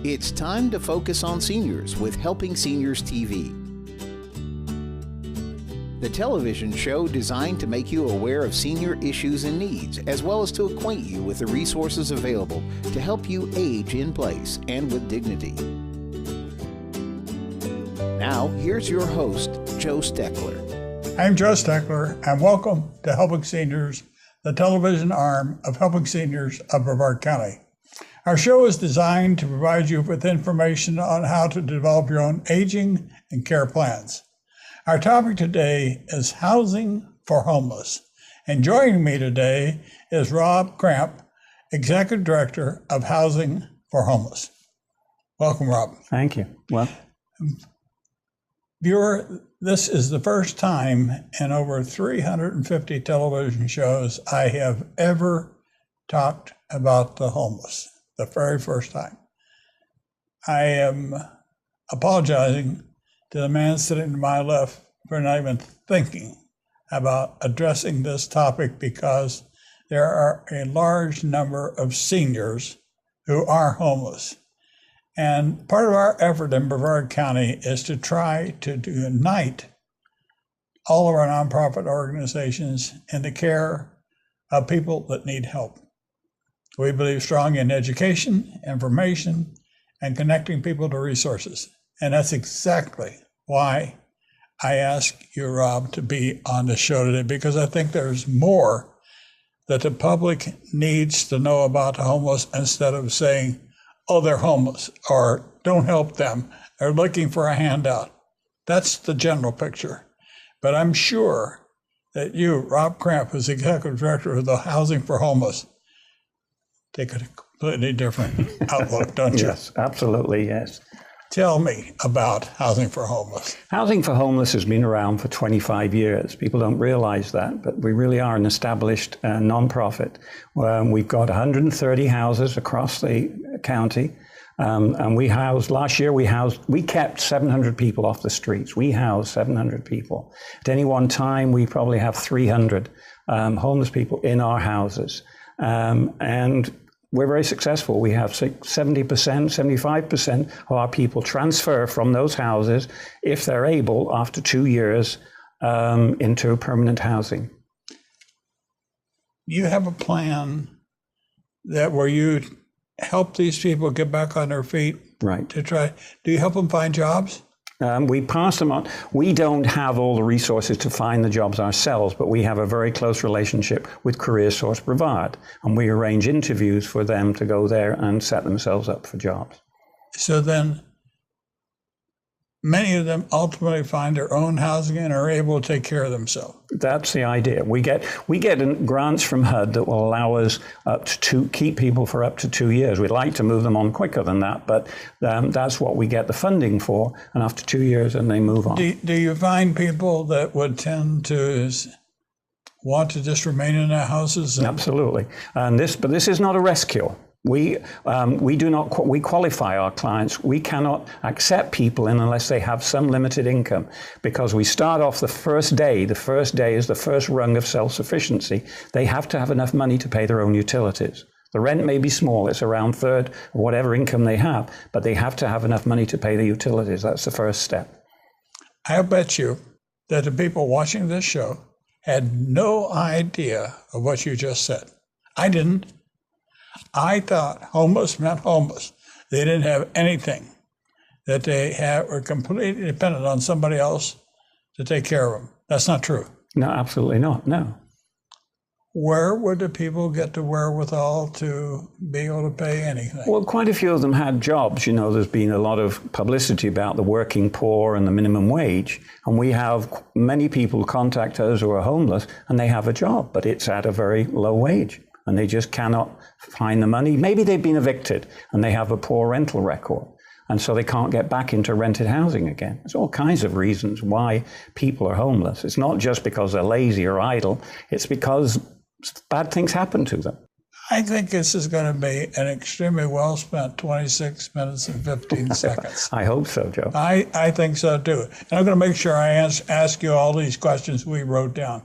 It's time to focus on seniors with Helping Seniors TV. The television show designed to make you aware of senior issues and needs, as well as to acquaint you with the resources available to help you age in place and with dignity. Now, here's your host, Joe Steckler. I'm Joe Steckler, and welcome to Helping Seniors, the television arm of Helping Seniors of Brevard County. Our show is designed to provide you with information on how to develop your own aging and care plans. Our topic today is housing for homeless. And joining me today is Rob Cramp, Executive Director of Housing for Homeless. Welcome, Rob. Thank you. Well, Viewer, this is the first time in over 350 television shows I have ever talked about the homeless. The very first time. I am apologizing to the man sitting to my left for not even thinking about addressing this topic, because there are a large number of seniors who are homeless. And part of our effort in Brevard County is to try to unite all of our nonprofit organizations in the care of people that need help. We believe strongly in education, information, and connecting people to resources. And that's exactly why I asked you, Rob, to be on the show today, because I think there's more that the public needs to know about the homeless, instead of saying, oh, they're homeless, or don't help them, they're looking for a handout. That's the general picture. But I'm sure that you, Rob Cramp, as Executive Director of the Housing for Homeless, take a completely different outlook, don't you? Yes, absolutely, yes. Tell me about Housing for Homeless. Housing for Homeless has been around for 25 years. People don't realize that, but we really are an established nonprofit. We've got 130 houses across the county, and last year we kept 700 people off the streets. We housed 700 people. At any one time, we probably have 300 homeless people in our houses. And we're very successful. We have 70%, 75% of our people transfer from those houses, if they're able, after 2 years, into permanent housing. You have a plan where you help these people get back on their feet? Right. Do you help them find jobs? We pass them on. We don't have all the resources to find the jobs ourselves, but we have a very close relationship with Career Source Brevard, and we arrange interviews for them to go there and set themselves up for jobs. So then many of them ultimately find their own housing and are able to take care of themselves. That's the idea. We get grants from HUD that will allow us to keep people for up to 2 years. We'd like to move them on quicker than that, but that's what we get the funding for. And after 2 years, and they move on. Do you find people that would tend to want to just remain in their houses? Absolutely. But this is not a rescue. We qualify our clients. We cannot accept people in unless they have some limited income, because we start off the first day. The first day is the first rung of self-sufficiency. They have to have enough money to pay their own utilities. The rent may be small, it's around a third of whatever income they have, but they have to have enough money to pay the utilities. That's the first step. I bet you that the people watching this show had no idea of what you just said. I didn't. I thought homeless meant homeless. They didn't have anything, that they were completely dependent on somebody else to take care of them. That's not true. No, absolutely not, no. Where would the people get the wherewithal to be able to pay anything? Well, quite a few of them had jobs. You know, there's been a lot of publicity about the working poor and the minimum wage. And we have many people contact us who are homeless and they have a job, but it's at a very low wage. And they just cannot find the money. Maybe they've been evicted and they have a poor rental record, and so they can't get back into rented housing again. There's all kinds of reasons why people are homeless. It's not just because they're lazy or idle. It's because bad things happen to them. I think this is going to be an extremely well-spent 26 minutes and 15 seconds. I hope so, Joe. I think so, too. And I'm going to make sure I ask you all these questions we wrote down.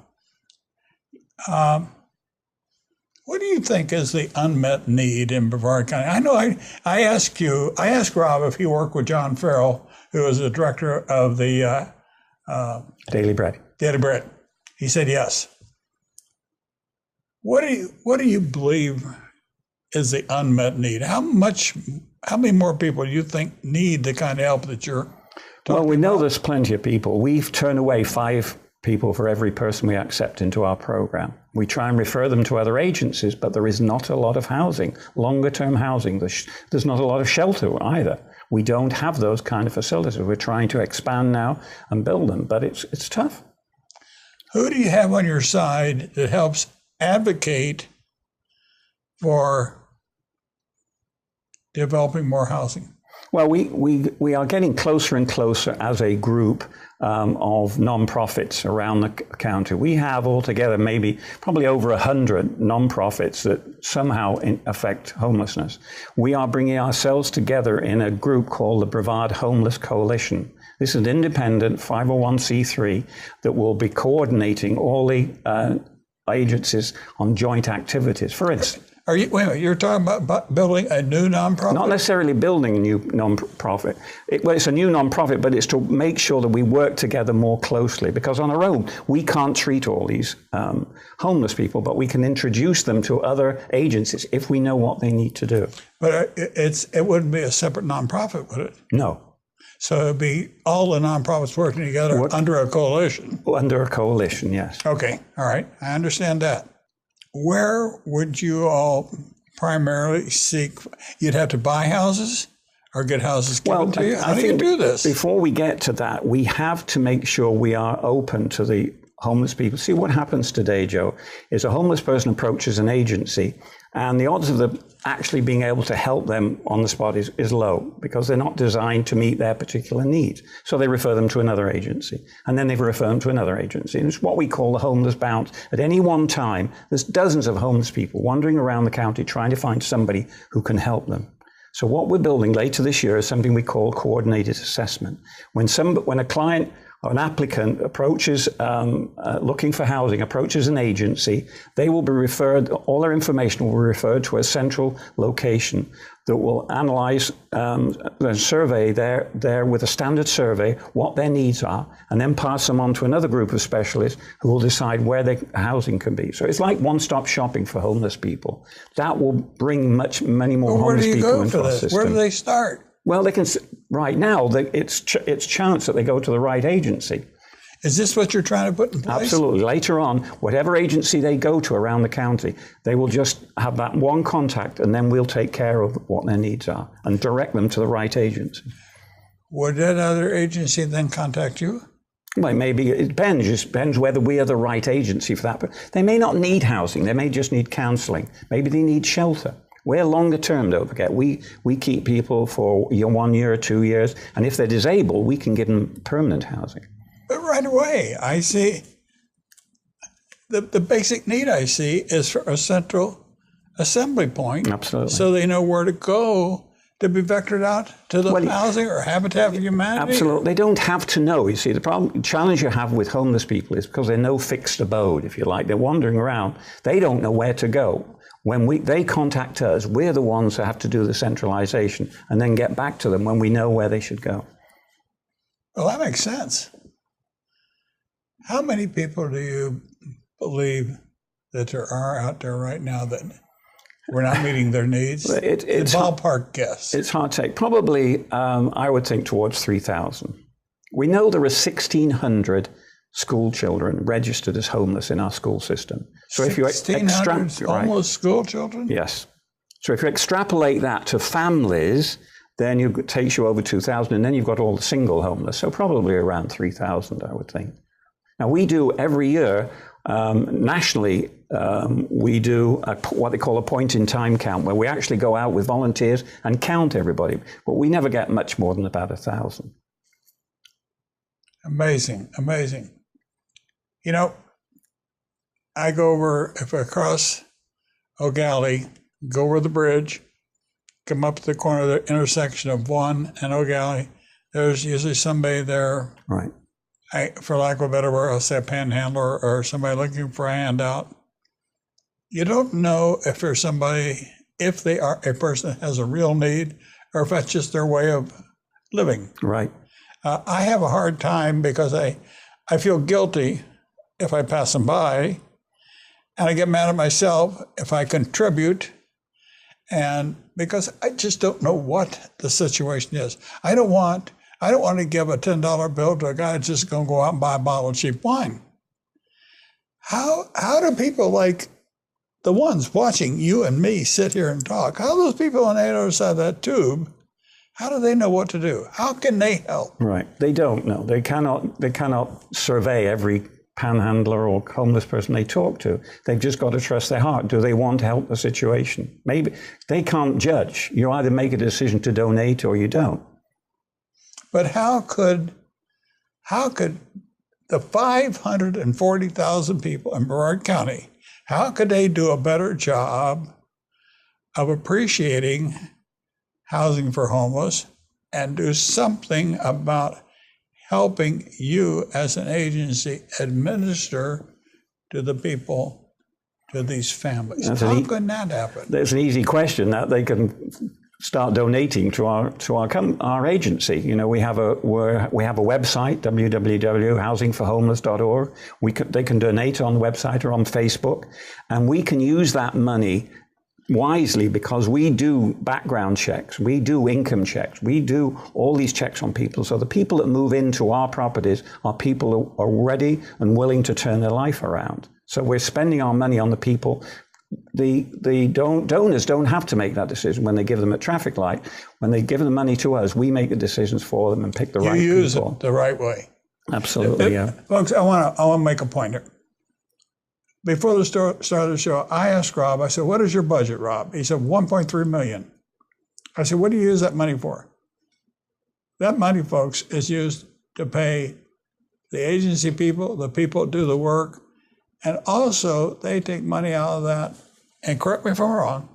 What do you think is the unmet need in Brevard County? I know I asked Rob if he worked with John Farrell, who is the director of the Daily Bread. Daily Bread. He said yes. What do you believe is the unmet need? How many more people do you think need the kind of help that you're talking Well, we know about? there's plenty of people. We've turned away 5 people for every person we accept into our program. We try and refer them to other agencies, but there is not a lot of housing, longer term housing. There's not a lot of shelter either. We don't have those kind of facilities. We're trying to expand now and build them, but it's tough. Who do you have on your side that helps advocate for developing more housing? Well, we are getting closer and closer as a group of nonprofits around the county. We have altogether probably over 100 nonprofits that somehow affect homelessness. We are bringing ourselves together in a group called the Brevard Homeless Coalition. This is an independent 501c3 that will be coordinating all the agencies on joint activities. For instance, Wait a minute, you're talking about building a new nonprofit? not necessarily building a new nonprofit. It's a new nonprofit, but it's to make sure that we work together more closely, because on our own, we can't treat all these homeless people, but we can introduce them to other agencies if we know what they need to do. But it wouldn't be a separate nonprofit, would it? No. So it'd be all the nonprofits working together under a coalition. Under a coalition, yes. Okay, all right, I understand that. Where would you all primarily seek? You'd have to buy houses or get houses given to you? How do you do this? Before we get to that, we have to make sure we are open to the homeless people. See, what happens today, Joe, is a homeless person approaches an agency, and the odds of them actually being able to help them on the spot is low, because they're not designed to meet their particular needs. So they refer them to another agency, and then they refer them to another agency. And it's what we call the homeless bounce. At any one time, there's dozens of homeless people wandering around the county trying to find somebody who can help them. So what we're building later this year is something we call coordinated assessment. When a client or an applicant approaches looking for housing, approaches an agency, they will be referred, all their information will be referred to a central location that will analyze the survey there with a standard survey, what their needs are, and then pass them on to another group of specialists who will decide where their housing can be. So it's like one-stop shopping for homeless people. That will bring many more homeless people into our system. Where do they start? Well, they can. Right now, it's chance that they go to the right agency. Is this what you're trying to put in place? Absolutely. Later on, whatever agency they go to around the county, they will just have that one contact, and then we'll take care of what their needs are and direct them to the right agency. Would that other agency then contact you? Well, maybe it depends. It depends whether we are the right agency for that. But they may not need housing. They may just need counseling. Maybe they need shelter. We're longer term, don't forget. We keep people for 1 year or 2 years, and if they're disabled, we can give them permanent housing. But right away, I see the basic need I see is for a central assembly point. Absolutely. So they know where to go to be vectored out to the housing or Habitat for Humanity. Absolutely. They don't have to know. You see, the challenge you have with homeless people is because they're no fixed abode, if you like. They're wandering around. They don't know where to go. When they contact us, we're the ones who have to do the centralization and then get back to them when we know where they should go. Well, that makes sense. How many people do you believe that there are out there right now that we're not meeting their needs? It's a ballpark guess. It's hard to say. Probably, I would think towards 3,000. We know there are 1,600 school children registered as homeless in our school system. So if you extrapolate homeless school children? Yes. So if you extrapolate that to families, then it takes you over 2,000, and then you've got all the single homeless. So probably around 3,000, I would think. Now we do every year nationally. We do what they call a point-in-time count, where we actually go out with volunteers and count everybody, but we never get much more than about 1,000. Amazing, amazing. You know, I go over, if I cross O'Galley, go over the bridge, come up to the corner of the intersection of 1 and O'Galley, there's usually somebody there. Right. For lack of a better word, I'll say a panhandler or somebody looking for a handout. you don't know if there's somebody, if they are a person that has a real need, or if that's just their way of living. Right. I have a hard time because I feel guilty if I pass them by, and I get mad at myself if I contribute, and because I just don't know what the situation is. I don't want to give a $10 bill to a guy that's just going to go out and buy a bottle of cheap wine. How do people like the ones watching you and me sit here and talk, how do those people on the other side of that tube, how do they know what to do? How can they help? Right. They don't know. They cannot survey every panhandler or homeless person they talk to. They've just got to trust their heart. Do they want to help the situation? Maybe they can't judge. You either make a decision to donate or you don't. But how could the 540,000 people in Brevard County, how could they do a better job of appreciating housing for homeless and do something about helping you as an agency administer to the people, to these families? How can that happen? There's an easy question that they can start donating to our agency. You know, we have a website, www.housingforhomeless.org. They can donate on the website or on Facebook, and we can use that money wisely because we do background checks, we do income checks, we do all these checks on people. So the people that move into our properties are people who are ready and willing to turn their life around. So we're spending our money on the people. The donors don't have to make that decision when they give them a traffic light. When they give the money to us, we make the decisions for them and pick the right people. You use it the right way. Absolutely, yeah. Folks, I want to make a point here. Before the start of the show, I asked Rob, I said, what is your budget, Rob? He said, $1.3 million. I said, what do you use that money for? That money, folks, is used to pay the agency people, the people that do the work, and also they take money out of that, and correct me if I'm wrong,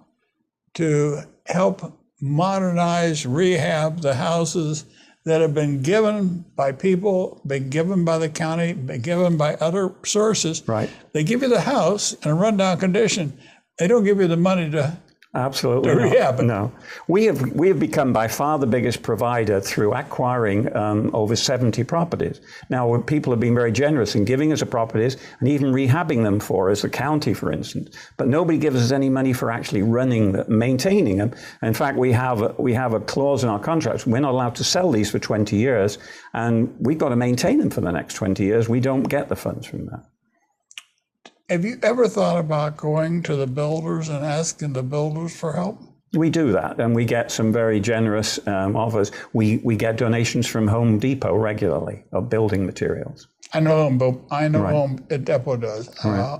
to help modernize, rehab the houses that have been given by people, been given by the county, been given by other sources. Right. They give you the house in a rundown condition. They don't give you the money to absolutely to rehab it. No. We have become by far the biggest provider through acquiring over 70 properties. Now, people have been very generous in giving us the properties and even rehabbing them for us, the county, for instance. But nobody gives us any money for actually maintaining them. In fact, we have a clause in our contracts. We're not allowed to sell these for 20 years, and we've got to maintain them for the next 20 years. We don't get the funds from that. Have you ever thought about going to the builders and asking the builders for help? We do that, and we get some very generous offers. We get donations from Home Depot regularly of building materials. I know Right. Home Depot does. Right.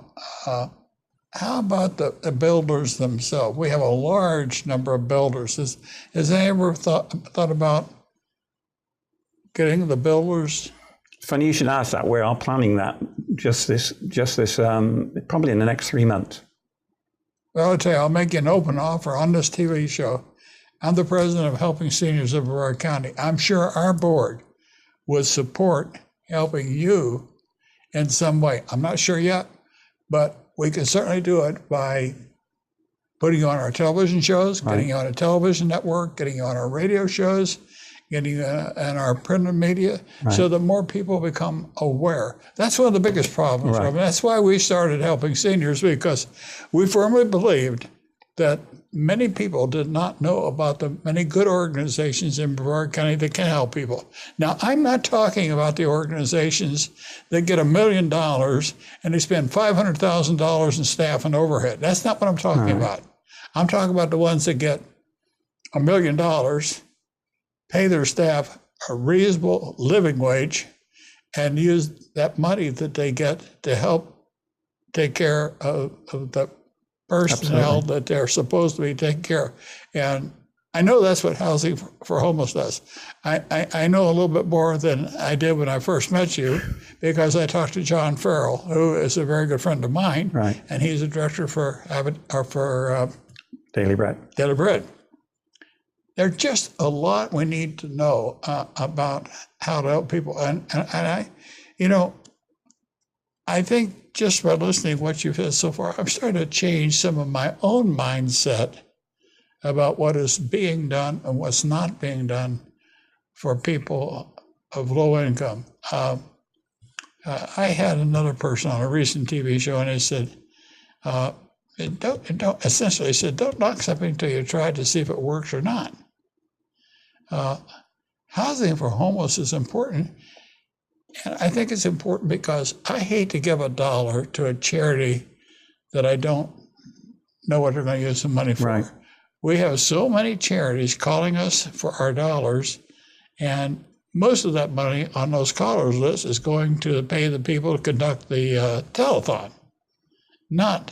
How about the builders themselves? We have a large number of builders. Has they ever thought about getting the builders? Funny you should ask that. We are planning that just this probably in the next 3 months. Well, I'll tell you, I'll make you an open offer on this TV show. I'm the president of Helping Seniors of Brevard County. I'm sure our board would support helping you in some way. I'm not sure yet, but we can certainly do it by putting you on our television shows, getting you on a television network, getting you on our radio shows, getting you in our printed media, so that more people become aware. That's one of the biggest problems. Right. That's why we started Helping Seniors, because we firmly believed that many people did not know about the many good organizations in Brevard County that can help people. Now, I'm not talking about the organizations that get $1 million and they spend $500,000 in staff and overhead. That's not what I'm talking about. I'm talking about the ones that get $1 million, pay their staff a reasonable living wage, and use that money that they get to help take care of the personnel that they're supposed to be taking care of. And I know that's what Housing for Homeless does. I know a little bit more than I did when I first met you, because I talked to John Farrell, who is a very good friend of mine, and he's a director for Daily Bread. Daily Bread. There's just a lot we need to know about how to help people. And I think just by listening to what you've said so far, I'm starting to change some of my own mindset about what is being done and what's not being done for people of low income. I had another person on a recent TV show, and he said, essentially said, don't knock something until you try to see if it works or not. Housing for homeless is important. And I think it's important because I hate to give $1 to a charity that I don't know what they're going to use the money for. Right. We have so many charities calling us for our dollars, and most of that money on those callers lists is going to pay the people to conduct the telethon, not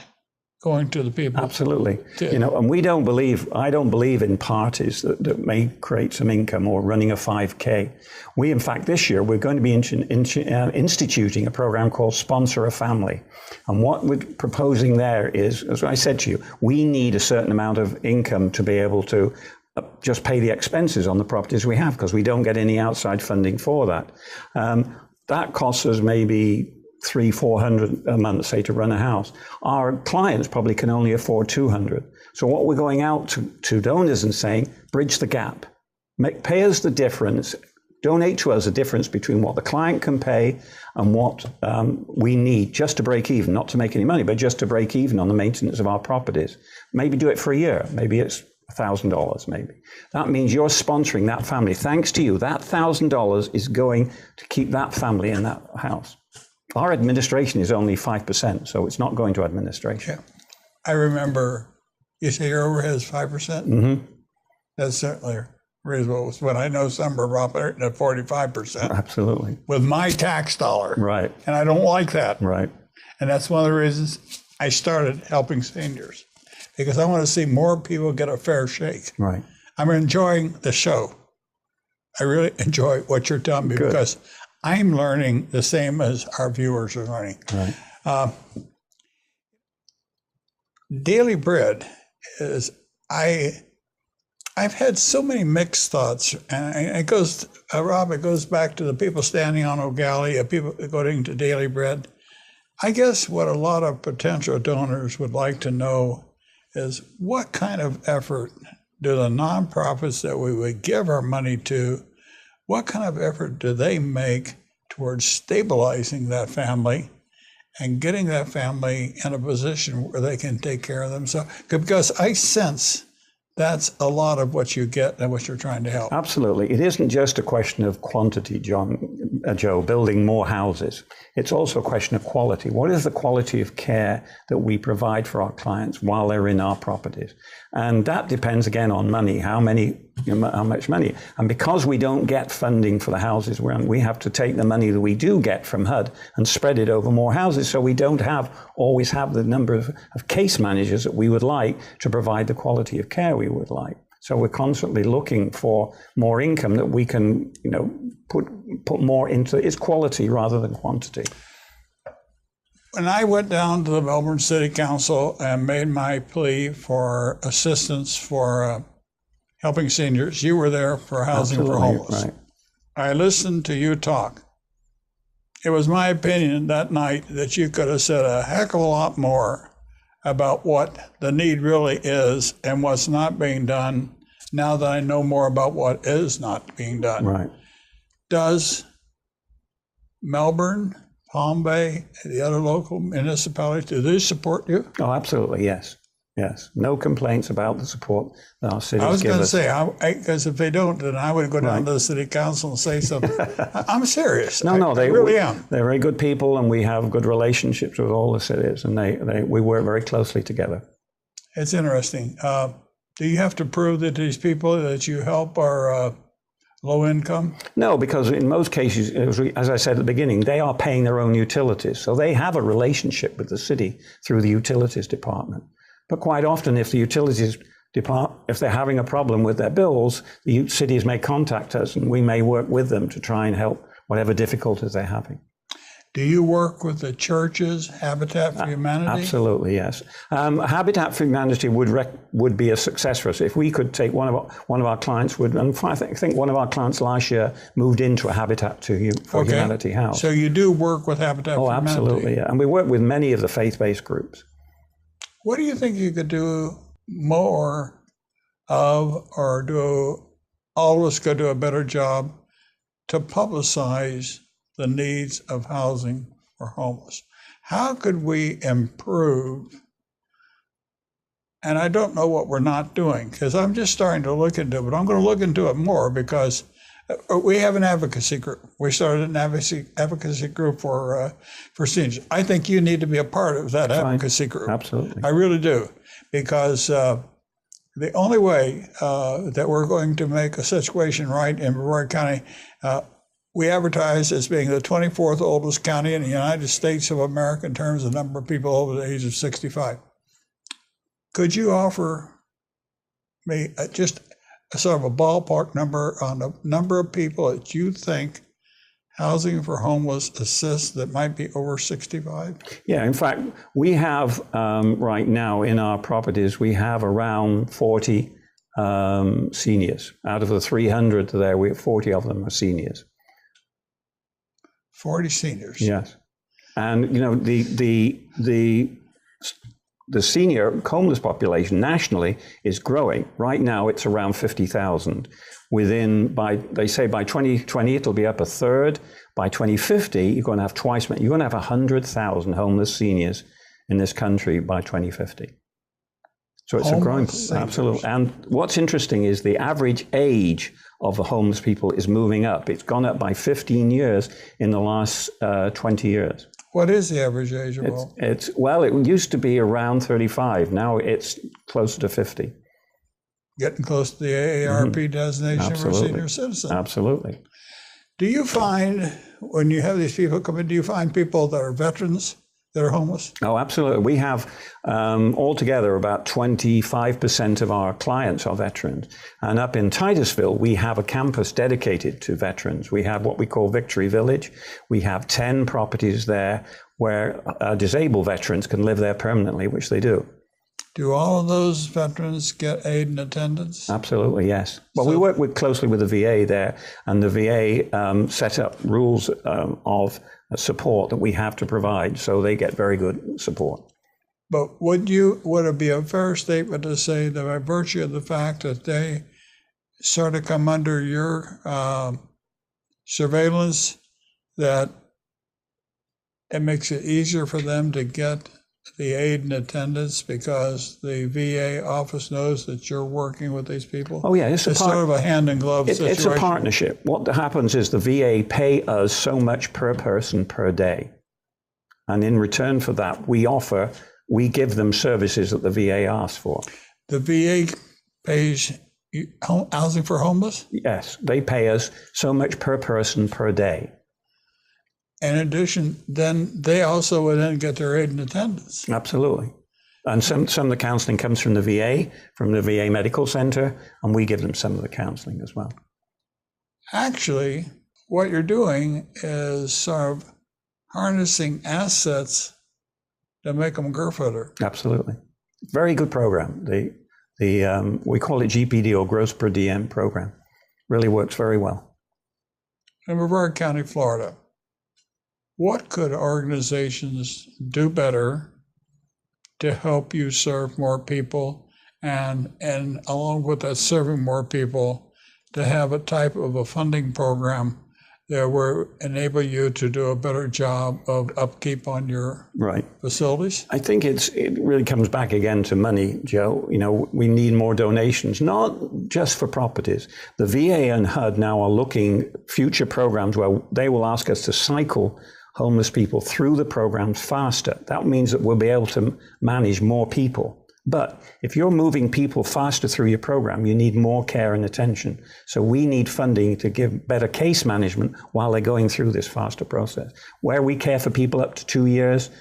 going to the people. Absolutely. And I don't believe in parties that may create some income or running a 5K. In fact, this year, we're going to be instituting a program called Sponsor a Family. And what we're proposing there is, as I said to you, we need a certain amount of income to be able to just pay the expenses on the properties we have, because we don't get any outside funding for that. That costs us maybe $300-400 a month, say, to run a house. Our clients probably can only afford $200. So what we're going out to donors and saying, bridge the gap, pay us the difference, donate to us the difference between what the client can pay and what we need just to break even, not to make any money, but just to break even on the maintenance of our properties. Maybe do it for a year. Maybe it's $1,000 maybe. That means you're sponsoring that family. Thanks to you, that $1,000 is going to keep that family in that house. Our administration is only 5%, so it's not going to administration. Yeah. I remember, you say your overhead is 5%? Mm-hmm. That's certainly reasonable. When I know some are operating at 45%. Absolutely. With my tax dollar. Right. And I don't like that. Right. And that's one of the reasons I started helping seniors, because I want to see more people get a fair shake. Right. I'm enjoying the show. I really enjoy what you're telling me. Good. Because I'm learning the same as our viewers are learning. Right. Daily bread is, I've had so many mixed thoughts, and it goes, Rob, it goes back to the people standing on O'Galley, people going to Daily Bread. I guess what a lot of potential donors would like to know is what kind of effort do the nonprofits that we would give our money to, what kind of effort do they make towards stabilizing that family and getting that family in a position where they can take care of themselves? Because I sense that's a lot of what you get and what you're trying to help. Absolutely. It isn't just a question of quantity, Joe, building more houses. It's also a question of quality. What is the quality of care that we provide for our clients while they're in our properties? And that depends, again, on money, how much money. And because we don't get funding for the houses we're in, we have to take the money that we do get from HUD and spread it over more houses, so we don't always have the number of case managers that we would like to provide the quality of care we would like. So we're constantly looking for more income that we can, put more into its quality rather than quantity. When I went down to the Melbourne City Council and made my plea for assistance for helping seniors, you were there for Housing for Homeless. Right. I listened to you talk. It was my opinion that night that you could have said a heck of a lot more about what the need really is and what's not being done, now that I know more about what is not being done. Right. Does Melbourne, Palm Bay, the other local municipalities, do they support you? Oh, absolutely, yes. Yes. No complaints about the support that our cities give us. I was going to say, because if they don't, then I would go down to the city council and say something. I'm serious. No, I really am. They're very good people, and we have good relationships with all the cities, and we work very closely together. It's interesting. Do you have to prove that these people that you help are low income? No, because in most cases, as I said at the beginning, they are paying their own utilities. So they have a relationship with the city through the utilities department. But quite often, if the utilities department, if they're having a problem with their bills, the cities may contact us and we may work with them to try and help whatever difficulties they're having. Do you work with the churches, Habitat for Humanity? Absolutely, yes. Habitat for Humanity would be a success for us if we could take one of our clients would, and I think one of our clients last year moved into a Habitat for Humanity house. So you do work with Habitat for Humanity? Oh, absolutely, yeah. And we work with many of the faith-based groups. What do you think you could do more of, or do all of us could do a better job to publicize the needs of housing for homeless? How could we improve? And I don't know what we're not doing, because I'm just starting to look into it, but I'm going to look into it more, because we have an advocacy group. We started an advocacy group for seniors. I think you need to be a part of that advocacy group. Absolutely. I really do, because the only way that we're going to make a situation right in Brevard County, we advertise as being the 24th oldest county in the United States of America in terms of the number of people over the age of 65. Could you offer me just a sort of a ballpark number on the number of people that you think housing for homeless assists that might be over 65? Yeah, in fact, we have right now in our properties, we have around 40 seniors. Out of the 300 there, we have 40 of them are seniors. 40 seniors. Yes, and you know the senior homeless population nationally is growing. Right now, it's around 50,000. They say by 2020 it'll be up a third. By 2050, you're going to have twice. You're going to have 100,000 homeless seniors in this country by 2050. So it's a growing, absolutely. And what's interesting is the average age of the homeless people is moving up. It's gone up by 15 years in the last 20 years. What is the average age of all? It used to be around 35. Now it's closer to 50. Getting close to the AARP designation for a senior citizen. Absolutely. Do you find, when you have these people come in, do you find people that are veterans that are homeless? Oh, absolutely. We have altogether about 25% of our clients are veterans. And up in Titusville, we have a campus dedicated to veterans. We have what we call Victory Village. We have 10 properties there where disabled veterans can live there permanently, which they do. Do all of those veterans get aid and attendance? Absolutely, yes. Well, we work closely with the VA there, and the VA set up rules of support that we have to provide, so they get very good support. But would it be a fair statement to say that by virtue of the fact that they sort of come under your surveillance, that it makes it easier for them to get the aid and attendance because the VA office knows that you're working with these people? Oh, yeah. It's sort of a hand-in-glove situation. It's a partnership. What happens is the VA pay us so much per person per day. And in return for that, we give them services that the VA asks for. The VA pays housing for homeless? Yes. They pay us so much per person per day. In addition, then they also would then get their aid and attendance. Absolutely. And some of the counseling comes from the VA Medical Center, and we give them some of the counseling as well. Actually, what you're doing is sort of harnessing assets to make them go further. Absolutely. Very good program. We call it GPD, or Gross Per Diem program. Really works very well. In Brevard County, Florida, what could organizations do better to help you serve more people, and along with that serving more people, to have a type of a funding program that will enable you to do a better job of upkeep on your facilities? I think it really comes back again to money, Joe. You know, we need more donations, not just for properties. The VA and HUD now are looking future programs where they will ask us to cycle homeless people through the programs faster. That means that we'll be able to manage more people. But if you're moving people faster through your program, you need more care and attention. So we need funding to give better case management while they're going through this faster process. Where we care for people up to 2 years,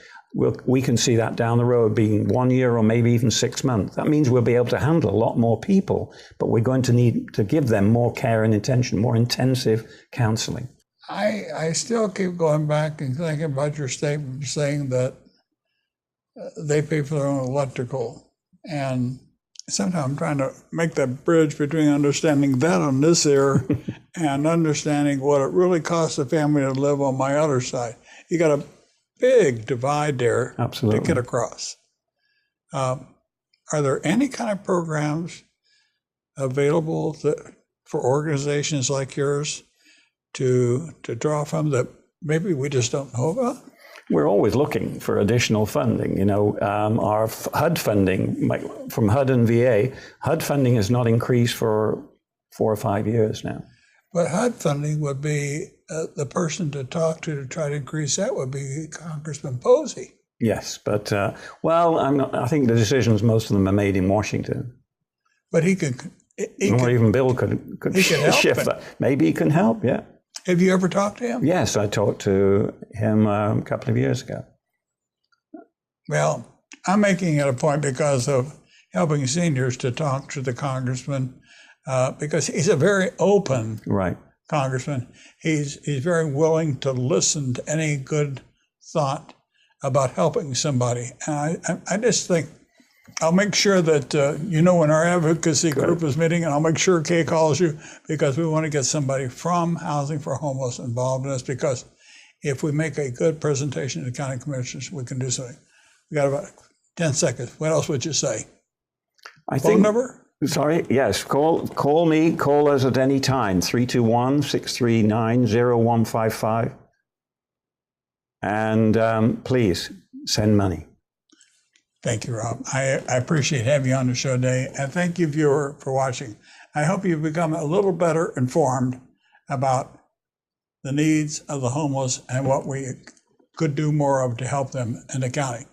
we can see that down the road being 1 year or maybe even 6 months. That means we'll be able to handle a lot more people, but we're going to need to give them more care and attention, more intensive counseling. I still keep going back and thinking about your statement saying that they pay for their own electrical. And sometimes I'm trying to make that bridge between understanding that on this air and understanding what it really costs a family to live on my other side. You got a big divide there. Absolutely. To get across. Are there any kind of programs available for organizations like yours to draw from that maybe we just don't know about? We're always looking for additional funding. You know, our HUD funding from HUD and VA, HUD funding has not increased for 4 or 5 years now. But HUD funding would be the person to talk to try to increase that would be Congressman Posey. Yes, but I think the decisions, most of them are made in Washington. But he could. Even Bill could shift that. Maybe he can help. Yeah. Have you ever talked to him? Yes, I talked to him a couple of years ago. Well, I'm making it a point because of helping seniors to talk to the congressman because he's a very open congressman. He's very willing to listen to any good thought about helping somebody. And I just think I'll make sure that when our advocacy group is meeting, and I'll make sure Kay calls you because we want to get somebody from Housing for Homeless involved in this, because if we make a good presentation to the county commissioners, we can do something. We got about 10 seconds. What else would you say? Phone number? Sorry, yes. Call me. Call us at any time, 321-639-0155. And please send money. Thank you, Rob. I appreciate having you on the show today. And thank you, viewer, for watching. I hope you've become a little better informed about the needs of the homeless and what we could do more of to help them in the county.